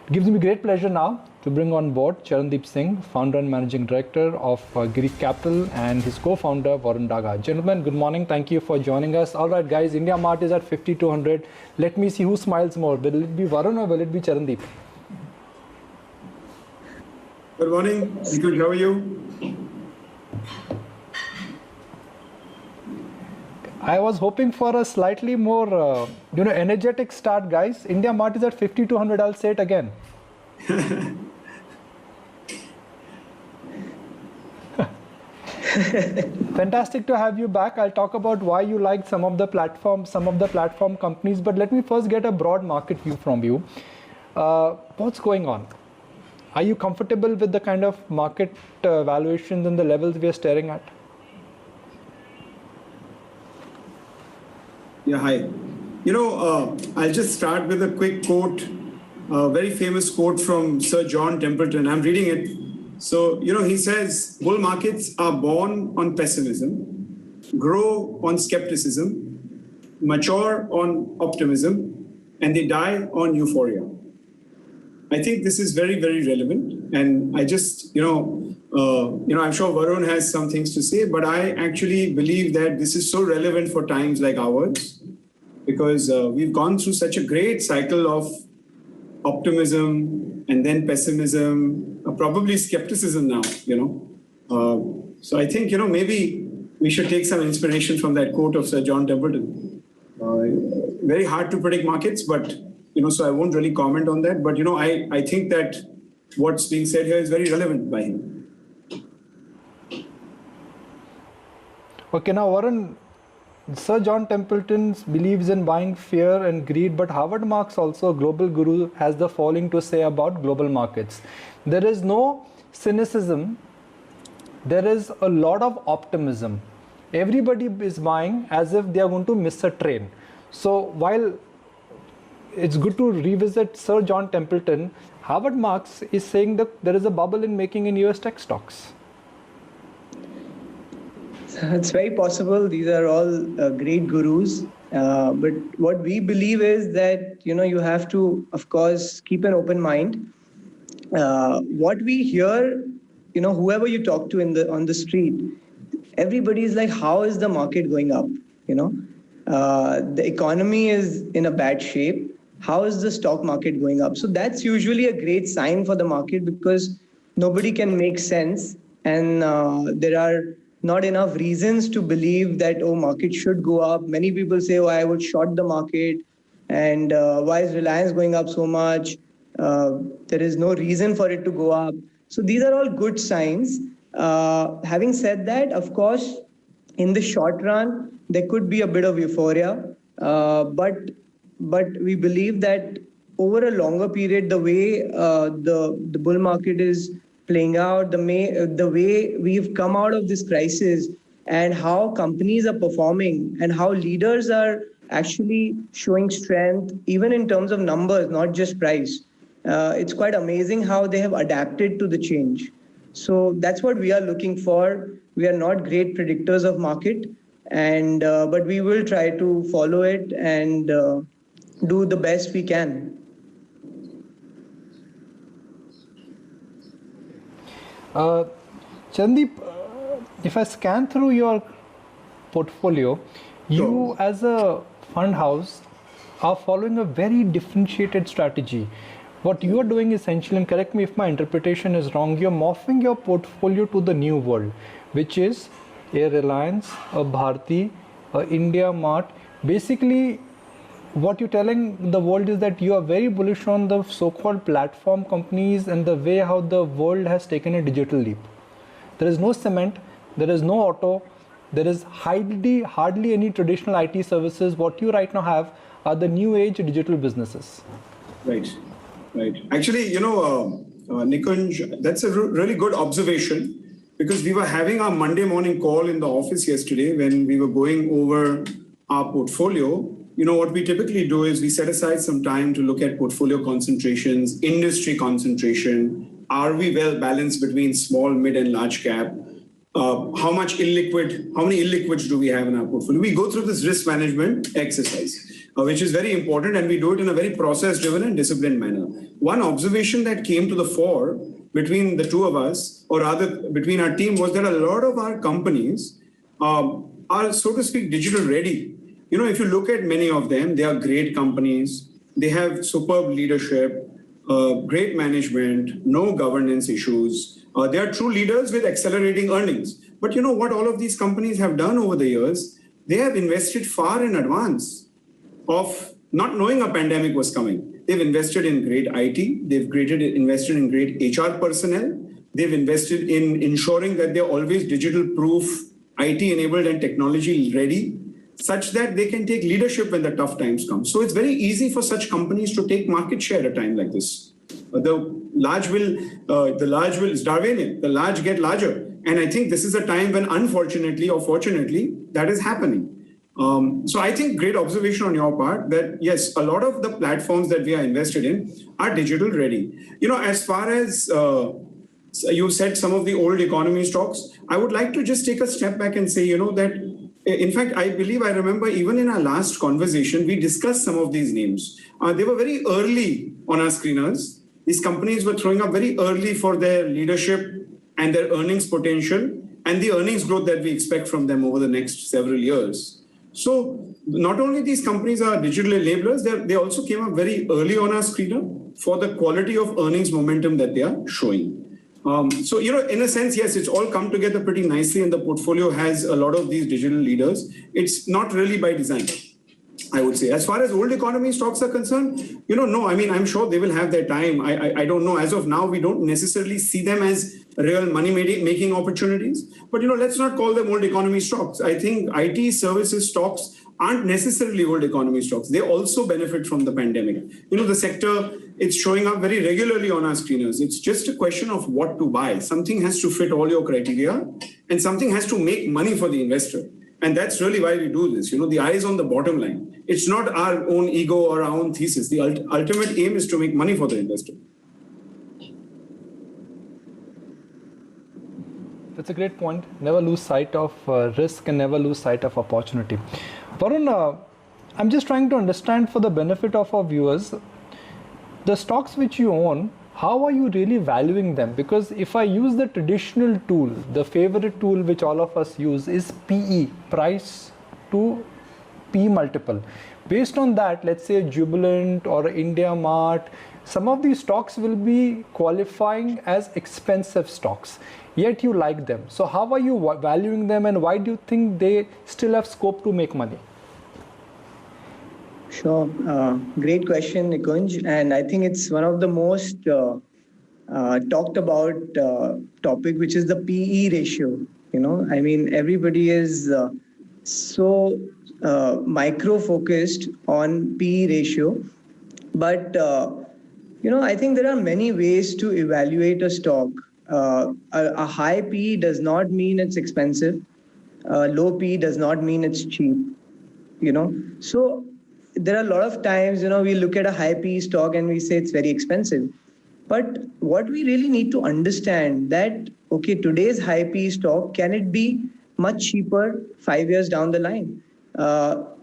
It gives me great pleasure now to bring on board Charandeep Singh, founder and managing director of Girik Capital, and his co-founder Varun Daga. Gentlemen, good morning. Thank you for joining us. All right, guys, IndiaMART is at 5,200. Let me see who smiles more. Will it be Varun or will it be Charandeep? Good morning. Nikunj, how are you? I was hoping for a slightly more, energetic start, guys. IndiaMART is at 5,200. I'll say it again. Fantastic to have you back. I'll talk about why you liked some of the platform companies, but let me first get a broad market view from you. What's going on? Are you comfortable with the kind of market valuations and the levels we are staring at? Yeah, hi. I'll just start with a quick quote, a very famous quote from Sir John Templeton. I'm reading it. So, he says, bull markets are born on pessimism, grow on skepticism, mature on optimism, and they die on euphoria. I think this is very, very relevant. And I just, I'm sure Varun has some things to say, but I actually believe that this is so relevant for times like ours, because we've gone through such a great cycle of optimism and then pessimism, probably skepticism now, So I think, maybe we should take some inspiration from that quote of Sir John Templeton. Very hard to predict markets, but, so I won't really comment on that. But, I think that what's being said here is very relevant by him. Okay, now Varun, Sir John Templeton believes in buying fear and greed, but Howard Marks, also a global guru, has the following to say about global markets. There is no cynicism, there is a lot of optimism. Everybody is buying as if they are going to miss a train. So while it's good to revisit Sir John Templeton, Howard Marks is saying that there is a bubble in making in US tech stocks. It's very possible. These are all great gurus. But what we believe is that, you have to, of course, keep an open mind. What we hear, whoever you talk to on the street, everybody is like, how is the market going up? The economy is in a bad shape. How is the stock market going up? So that's usually a great sign for the market, because nobody can make sense. And there are not enough reasons to believe that, market should go up. Many people say, I would short the market. And why is Reliance going up so much? There is no reason for it to go up. So these are all good signs. Having said that, of course, in the short run, there could be a bit of euphoria. But we believe that over a longer period, the way the bull market is playing out, the way we've come out of this crisis, and how companies are performing, and how leaders are actually showing strength, even in terms of numbers, not just price. It's quite amazing how they have adapted to the change. So that's what we are looking for. We are not great predictors of market, and but we will try to follow it and do the best we can. Charandeep, if I scan through your portfolio, you as a fund house are following a very differentiated strategy. What you are doing essentially, and correct me if my interpretation is wrong, you're morphing your portfolio to the new world, which is a Reliance, a Bharti, a IndiaMART. Basically, what you're telling the world is that you are very bullish on the so-called platform companies and the way how the world has taken a digital leap. There is no cement, there is no auto, there is hardly any traditional IT services. What you right now have are the new age digital businesses. Right. Actually, Nikunj, that's a really good observation, because we were having our Monday morning call in the office yesterday when we were going over our portfolio. What we typically do is we set aside some time to look at portfolio concentrations, industry concentration. Are we well balanced between small, mid, and large cap? How many illiquids do we have in our portfolio? We go through this risk management exercise. which is very important, and we do it in a very process-driven and disciplined manner. One observation that came to the fore between the two of us, or rather between our team, was that a lot of our companies are, so to speak, digital ready. If you look at many of them, they are great companies. They have superb leadership, great management, no governance issues. They are true leaders with accelerating earnings. But you know what all of these companies have done over the years? They have invested far in advance of not knowing a pandemic was coming. They've invested in great IT. They've invested in great HR personnel. They've invested in ensuring that they're always digital proof, IT enabled and technology ready, such that they can take leadership when the tough times come. So it's very easy for such companies to take market share at a time like this. The large is Darwinian. The large get larger. And I think this is a time when, unfortunately or fortunately, that is happening. So I think great observation on your part that, yes, a lot of the platforms that we are invested in are digital ready. As far as you said some of the old economy stocks, I would like to just take a step back and say, that in fact, I remember even in our last conversation, we discussed some of these names. They were very early on our screeners. These companies were throwing up very early for their leadership and their earnings potential and the earnings growth that we expect from them over the next several years. So not only these companies are digital enablers, they also came up very early on our screener for the quality of earnings momentum that they are showing. So, in a sense, yes, it's all come together pretty nicely and the portfolio has a lot of these digital leaders. It's not really by design, I would say. As far as old economy stocks are concerned, no, I'm sure they will have their time. I don't know. As of now, we don't necessarily see them as real money-making opportunities. But, let's not call them old economy stocks. I think IT services stocks aren't necessarily old economy stocks. They also benefit from the pandemic. The sector, it's showing up very regularly on our screeners. It's just a question of what to buy. Something has to fit all your criteria and something has to make money for the investor. And that's really why we do this. The eye is on the bottom line. It's not our own ego or our own thesis. The ultimate aim is to make money for the investor. That's a great point. Never lose sight of risk and never lose sight of opportunity. Varun, I'm just trying to understand for the benefit of our viewers, the stocks which you own, how are you really valuing them? Because if I use the traditional tool, the favorite tool which all of us use is PE, price to P multiple. Based on that, let's say Jubilant or IndiaMART, some of these stocks will be qualifying as expensive stocks, yet you like them. So how are you valuing them and why do you think they still have scope to make money? Sure. Great question, Nikunj. And I think it's one of the most talked about topic, which is the PE ratio. Everybody is so micro-focused on PE ratio. But, I think there are many ways to evaluate a stock. A high PE does not mean it's expensive. Low PE does not mean it's cheap. So there are a lot of times, we look at a high PE stock and we say it's very expensive. But what we really need to understand that, okay, today's high PE stock, can it be much cheaper 5 years down the line?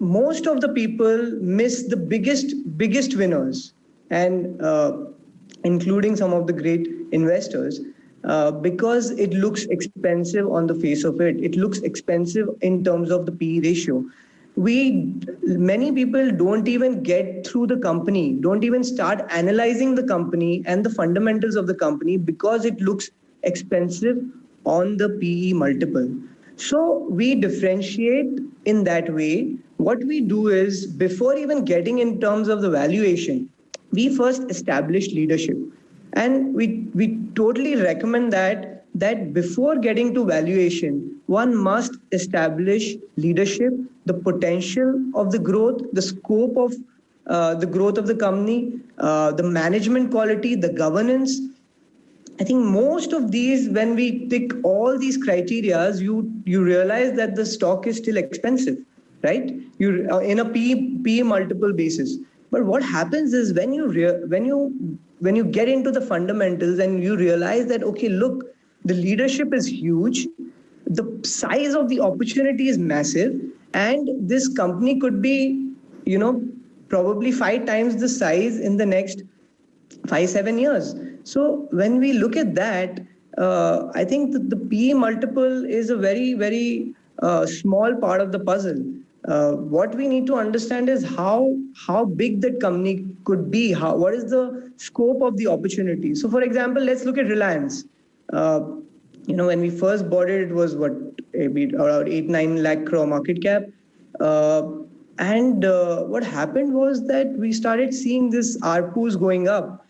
Most of the people miss the biggest winners, and including some of the great investors, because it looks expensive on the face of it. It looks expensive in terms of the PE ratio. Many people don't even get through the company, don't even start analyzing the company and the fundamentals of the company because it looks expensive on the PE multiple. So we differentiate in that way. What we do is, before even getting in terms of the valuation, we first establish leadership. And we totally recommend that before getting to valuation, one must establish leadership, the potential of the growth, the scope of the growth of the company, the management quality, the governance. I think most of these, when we tick all these criteria, you realize that the stock is still expensive, right? You're in a PE multiple basis. But what happens is when you get into the fundamentals and you realize that, okay, look, the leadership is huge, the size of the opportunity is massive, and this company could be, probably 5 times the size in the next 5-7 years. So when we look at that, I think that the PE multiple is a very, very small part of the puzzle. What we need to understand is how big that company could be. What is the scope of the opportunity? So, for example, let's look at Reliance. When we first bought it, it was maybe around 8-9 lakh crore market cap. And what happened was that we started seeing this ARPUs going up.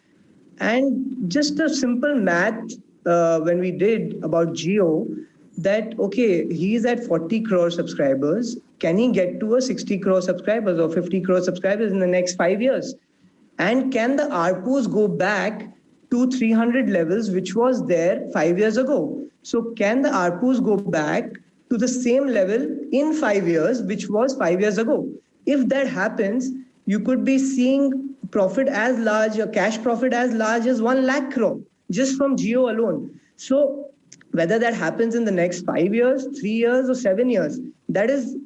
And just a simple math when we did about Jio, that, okay, he's at 40 crore subscribers. Can he get to a 60 crore subscribers or 50 crore subscribers in the next 5 years? And can the ARPUs go back to 300 levels, which was there 5 years ago? So can the ARPUs go back to the same level in 5 years, which was 5 years ago? If that happens, you could be seeing profit as large, a cash profit as large as 1 lakh crore just from Jio alone. So whether that happens in the next 5 years, 3 years, or 7 years, that is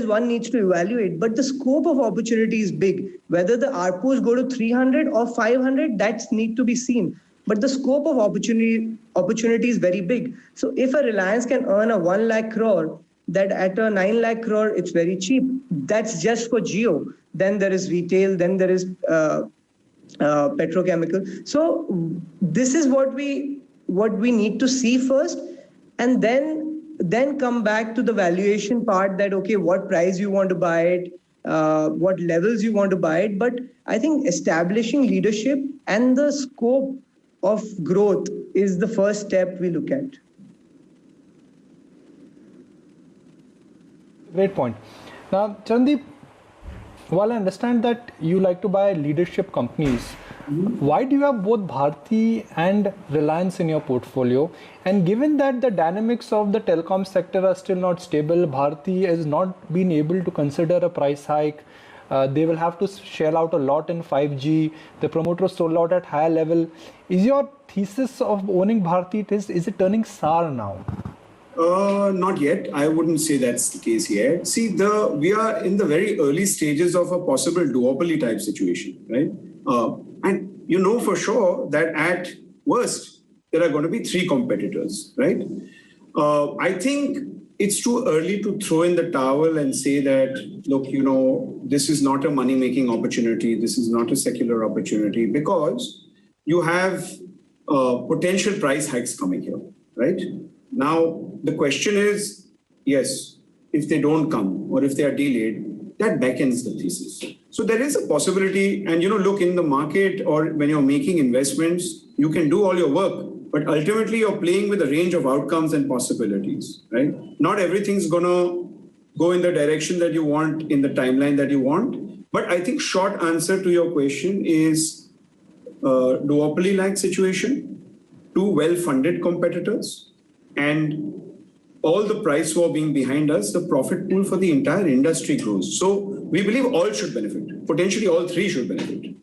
one needs to evaluate. But the scope of opportunity is big. Whether the ARPUs go to 300 or 500, that's need to be seen. But the scope of opportunity is very big. So if a Reliance can earn a 1 lakh crore, that at a 9 lakh crore, it's very cheap. That's just for Jio. Then there is retail, then there is petrochemical. So this is what we need to see first, and then come back to the valuation part, that, okay, what price you want to buy it, what levels you want to buy it. But I think establishing leadership and the scope of growth is the first step we look at. Great point. Now, Charandeep, while I understand that you like to buy leadership companies, why do you have both Bharti and Reliance in your portfolio? And given that the dynamics of the telecom sector are still not stable, Bharti has not been able to consider a price hike. They will have to shell out a lot in 5G. The promoters sold out at higher level. Is your thesis of owning Bharti, is it turning sour now? Not yet. I wouldn't say that's the case yet. See, we are in the very early stages of a possible duopoly type situation, right? And you know for sure that at worst, there are going to be 3 competitors, right? I think it's too early to throw in the towel and say that, look, this is not a money-making opportunity. This is not a secular opportunity, because you have potential price hikes coming here, right? Now, the question is, yes, if they don't come or if they are delayed, that backends the thesis. So there is a possibility, and look, in the market or when you're making investments, you can do all your work, but ultimately you're playing with a range of outcomes and possibilities, right? Not everything's going to go in the direction that you want, in the timeline that you want. But I think short answer to your question is duopoly-like situation, 2 well-funded competitors, and all the price war being behind us, the profit pool for the entire industry grows. So we believe all should benefit. Potentially all 3 should benefit.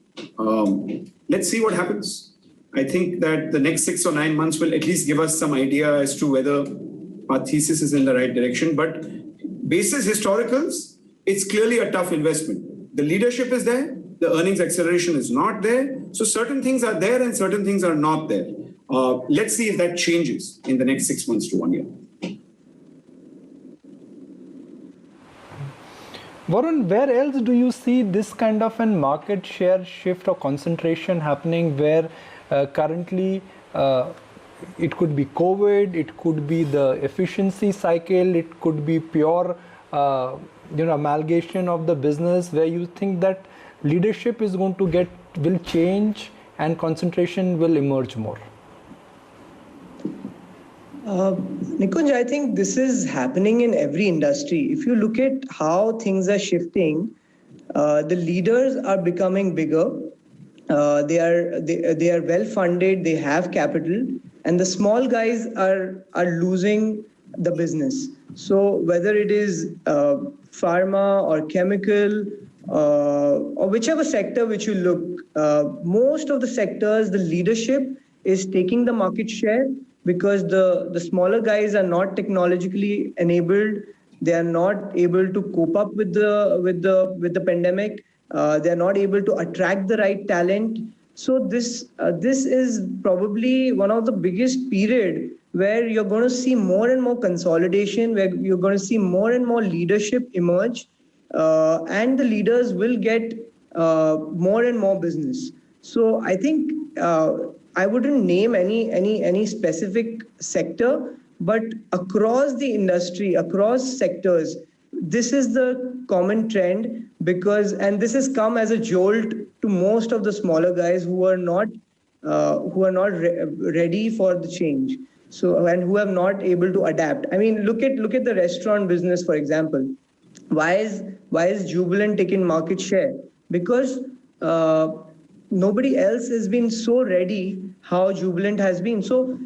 Let's see what happens. I think that the next 6 or 9 months will at least give us some idea as to whether our thesis is in the right direction. But basis historicals, it's clearly a tough investment. The leadership is there. The earnings acceleration is not there. So certain things are there and certain things are not there. Let's see if that changes in the next 6 months to 1 year. Varun, where else do you see this kind of a market share shift or concentration happening, where currently it could be COVID, it could be the efficiency cycle, it could be pure amalgamation of the business, where you think that leadership is going to will change and concentration will emerge more? Nikunj, I think this is happening in every industry. If you look at how things are shifting, the leaders are becoming bigger. They are well funded. They have capital, and the small guys are losing the business. So whether it is pharma or chemical or whichever sector which you look, most of the sectors, the leadership is taking the market share, because the smaller guys are not technologically enabled. They are not able to cope up with the pandemic. they're not able to attract the right talent. So this is probably one of the biggest period where you're going to see more and more consolidation, where you're going to see more and more leadership emerge, and the leaders will get more and more business. So I think I wouldn't name any specific sector, but across the industry, across sectors, this is the common trend, because and this has come as a jolt to most of the smaller guys who are not ready for the change, so and who have not able to adapt. I mean, look at the restaurant business, for example. Why is Jubilant taking market share? Because nobody else has been so ready how Jubilant has been. So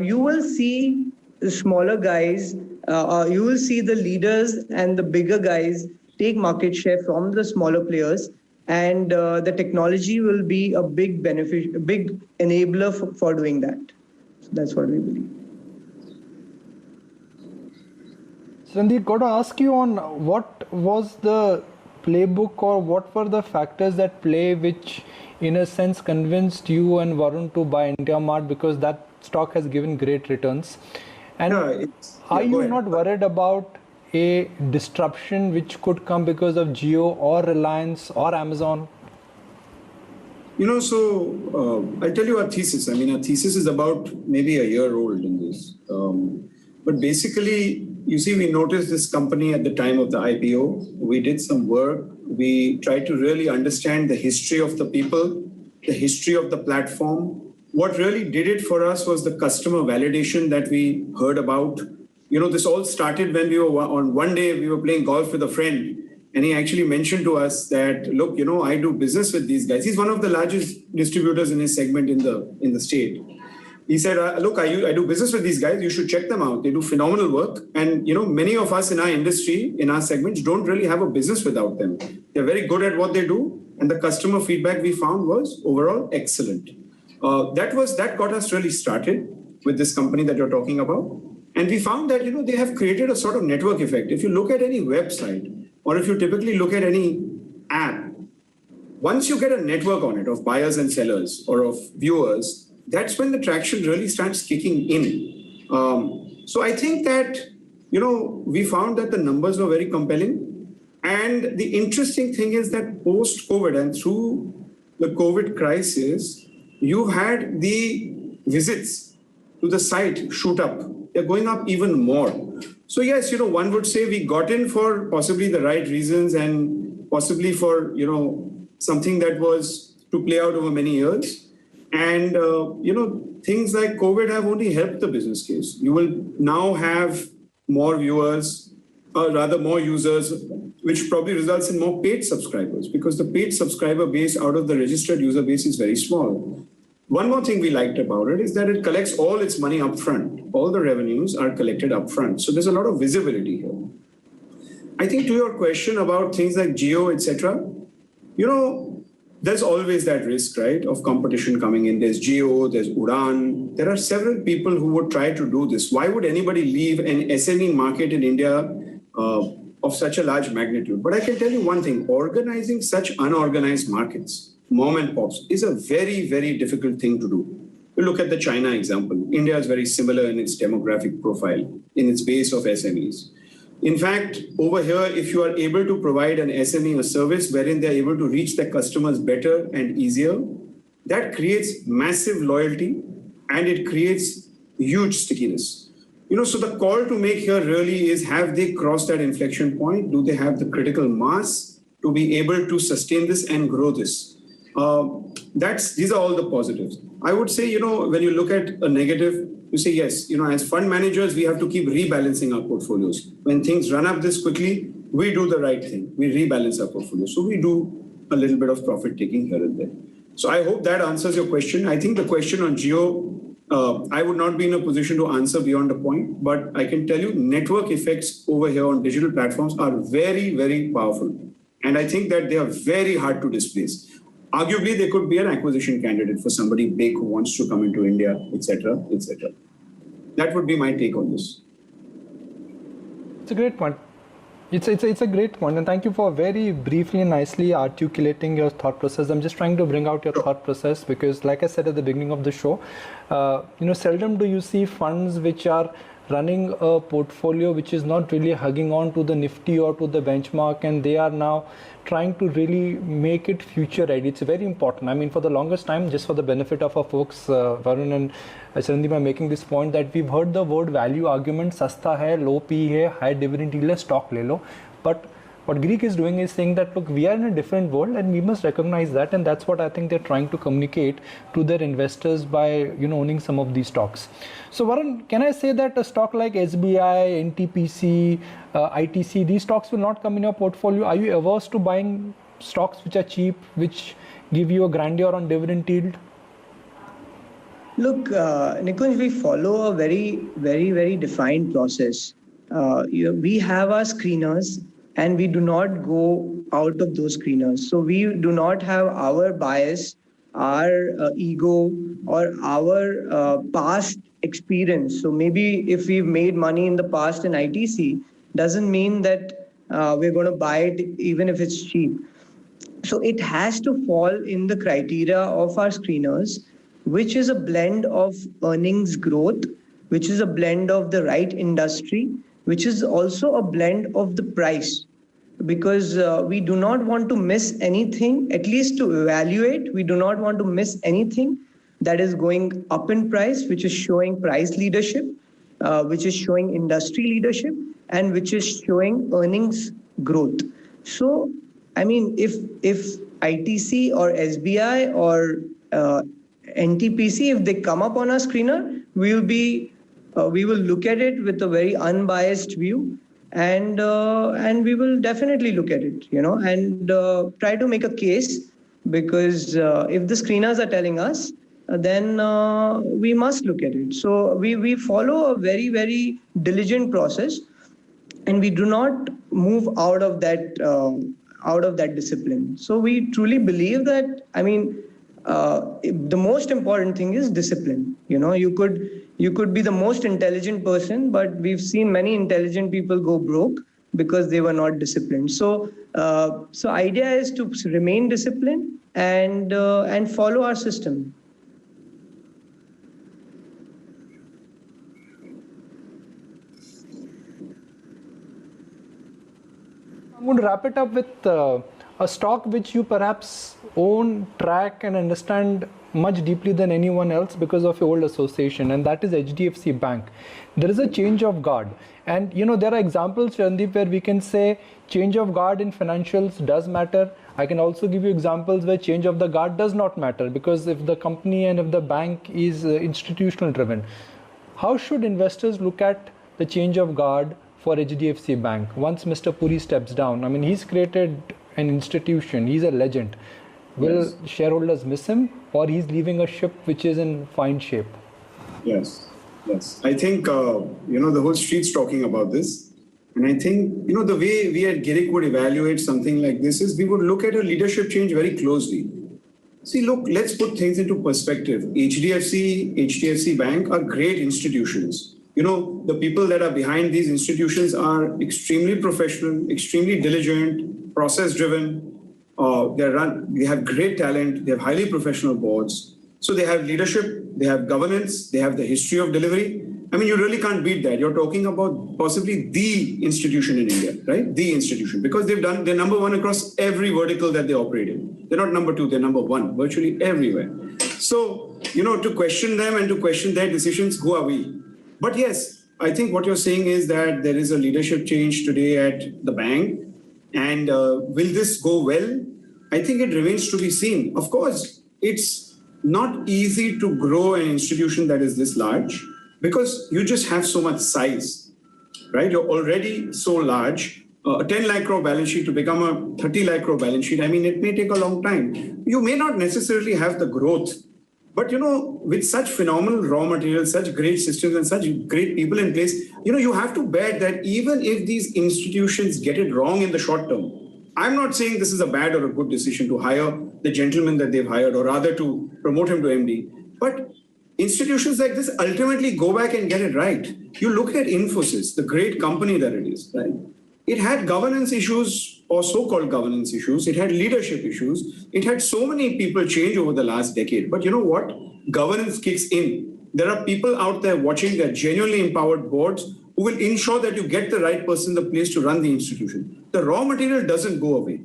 you will see the smaller guys, you will see the leaders and the bigger guys take market share from the smaller players, and the technology will be a big benefit, a big enabler for doing that. So that's what we believe. Charandeep, got to ask you on what was the playbook or what were the factors at play which in a sense convinced you and Varun to buy IndiaMART, because that stock has given great returns. And are you not worried about a disruption which could come because of Jio or Reliance or Amazon? So I'll tell you our thesis. I mean, our thesis is about maybe a year old in this. But basically, you see, we noticed this company at the time of the IPO. We did some work. We tried to really understand the history of the people, the history of the platform. What really did it for us was the customer validation that we heard about. This all started when we were on one day, we were playing golf with a friend. And he actually mentioned to us that, look, I do business with these guys. He's one of the largest distributors in his segment in the state. He said, look, I do business with these guys. You should check them out. They do phenomenal work. And, many of us in our industry, in our segments, don't really have a business without them. They're very good at what they do. And the customer feedback we found was overall excellent. That got us really started with this company that you're talking about. And we found that, they have created a sort of network effect. If you look at any website, or if you typically look at any app, once you get a network on it of buyers and sellers or of viewers, that's when the traction really starts kicking in. So I think that, we found that the numbers were very compelling. And the interesting thing is that post-COVID and through the COVID crisis, you had the visits to the site shoot up. They're going up even more. So yes, one would say we got in for possibly the right reasons and possibly for, something that was to play out over many years. And, things like COVID have only helped the business case. You will now have more viewers, or rather more users, which probably results in more paid subscribers, because the paid subscriber base out of the registered user base is very small. One more thing we liked about it is that it collects all its money upfront. All the revenues are collected upfront. So there's a lot of visibility here. I think to your question about things like Jio, etc., there's always that risk, right, of competition coming in. There's Jio, there's Udaan. There are several people who would try to do this. Why would anybody leave an SME market in India of such a large magnitude? But I can tell you one thing, organizing such unorganized markets, mom and pops, is a very, very difficult thing to do. You look at the China example. India is very similar in its demographic profile, in its base of SMEs. In fact, over here, if you are able to provide an SME a service wherein they're able to reach their customers better and easier, that creates massive loyalty and it creates huge stickiness. So the call to make here really is, have they crossed that inflection point? Do they have the critical mass to be able to sustain this and grow this? These are all the positives. I would say, when you look at a negative, you say, yes, as fund managers, we have to keep rebalancing our portfolios. When things run up this quickly, we do the right thing. We rebalance our portfolio. So we do a little bit of profit taking here and there. So I hope that answers your question. I think the question on Jio, I would not be in a position to answer beyond a point, but I can tell you network effects over here on digital platforms are very, very powerful. And I think that they are very hard to displace. Arguably, they could be an acquisition candidate for somebody big who wants to come into India, etc., That would be my take on this. It's a great point. It's a great point, and thank you for very briefly and nicely articulating your thought process. I'm just trying to bring out your thought process because, like I said at the beginning of the show, seldom do you see funds which are running a portfolio which is not really hugging on to the Nifty or to the benchmark, and they are now trying to really make it future ready. It's very important. I mean, for the longest time, just for the benefit of our folks, Varun and Charandeep are making this point that we've heard the word value argument, sasta hai, low P hai, high dividend yield, stock le lo. But what Girik is doing is saying that, look, we are in a different world and we must recognize that, and that's what I think they're trying to communicate to their investors by owning some of these stocks. So Varun, can I say that a stock like SBI, NTPC, ITC, these stocks will not come in your portfolio? Are you averse to buying stocks which are cheap, which give you a grandeur on dividend yield? Look, Nikunj, we follow a very, very, very defined process. We have our screeners and we do not go out of those screeners. So we do not have our bias, our ego, or our past experience. So maybe if we've made money in the past in ITC, doesn't mean that we're going to buy it even if it's cheap. So it has to fall in the criteria of our screeners, which is a blend of earnings growth, which is a blend of the right industry, which is also a blend of the price. Because we do not want to miss anything, at least to evaluate, we do not want to miss anything that is going up in price, which is showing price leadership, which is showing industry leadership, and which is showing earnings growth. So, I mean, if ITC or SBI or NTPC, if they come up on our screener, we will look at it with a very unbiased view, and we will definitely look at it, and try to make a case, because if the screeners are telling us, then we must look at it. So we follow a very, very diligent process, and we do not move out of that discipline. So we truly believe that, I mean, the most important thing is discipline. You could be the most intelligent person, but we've seen many intelligent people go broke because they were not disciplined. So idea is to remain disciplined and follow our system. I'm going to wrap it up with a stock which you perhaps own, track, and understand much deeply than anyone else because of your old association, and that is HDFC Bank. There is a change of guard, and there are examples, Charandeep, where we can say change of guard in financials does matter. I can also give you examples where change of the guard does not matter, because if the company and if the bank is institutional driven. How should investors look at the change of guard for HDFC Bank once Mr. Puri steps down? I mean, he's created an institution, he's a legend. Will shareholders miss him, or he's leaving a ship which is in fine shape? Yes. I think, the whole street's talking about this. And I think, the way we at Girik would evaluate something like this is we would look at a leadership change very closely. See, look, let's put things into perspective. HDFC Bank are great institutions. The people that are behind these institutions are extremely professional, extremely diligent, process-driven. They have great talent. They have highly professional boards. So they have leadership, they have governance, they have the history of delivery. I mean, you really can't beat that. You're talking about possibly the institution in India, right? The institution, because they're number one across every vertical that they operate in. They're not number two, they're number one, virtually everywhere. So, to question them and to question their decisions, who are we? But yes, I think what you're saying is that there is a leadership change today at the bank. And will this go well? I think it remains to be seen. Of course, it's not easy to grow an institution that is this large because you just have so much size, right? You're already so large. A 10 lakh crore balance sheet to become a 30 lakh crore balance sheet, I mean, it may take a long time. You may not necessarily have the growth, but with such phenomenal raw materials, such great systems and such great people in place, you have to bet that even if these institutions get it wrong in the short term, I'm not saying this is a bad or a good decision to hire the gentleman that they've hired or rather to promote him to MD. But institutions like this ultimately go back and get it right. You look at Infosys, the great company that it is, right? it had governance issues or so-called governance issues. It had leadership issues. It had so many people change over the last decade. But you know what? Governance kicks in. There are people out there watching that genuinely empowered boards who will ensure that you get the right person in the place to run the institution. The raw material doesn't go away.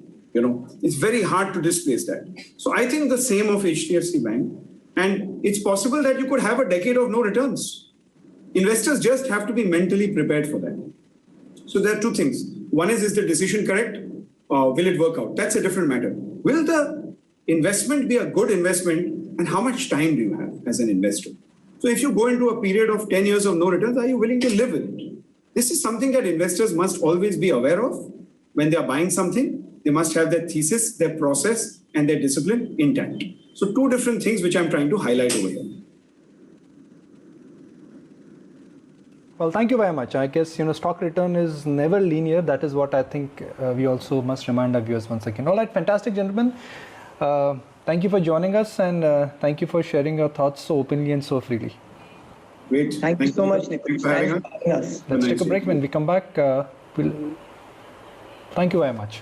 It's very hard to displace that. So I think the same of HDFC Bank. And it's possible that you could have a decade of no returns. Investors just have to be mentally prepared for that. So there are two things. One is the decision correct? Will it work out? That's a different matter. Will the investment be a good investment? And how much time do you have as an investor? So if you go into a period of 10 years of no returns, are you willing to live with it? This is something that investors must always be aware of when they are buying something. They must have their thesis, their process, and their discipline intact. So two different things which I'm trying to highlight over here. Well, thank you very much. I guess, stock return is never linear. That is what I think we also must remind our viewers once again. All right, fantastic, gentlemen. Thank you for joining us, and thank you for sharing your thoughts so openly and so freely. Great. Thank you so much, Nikhil. Thanks for having us. Us. Let's take a break. When we come back, thank you very much.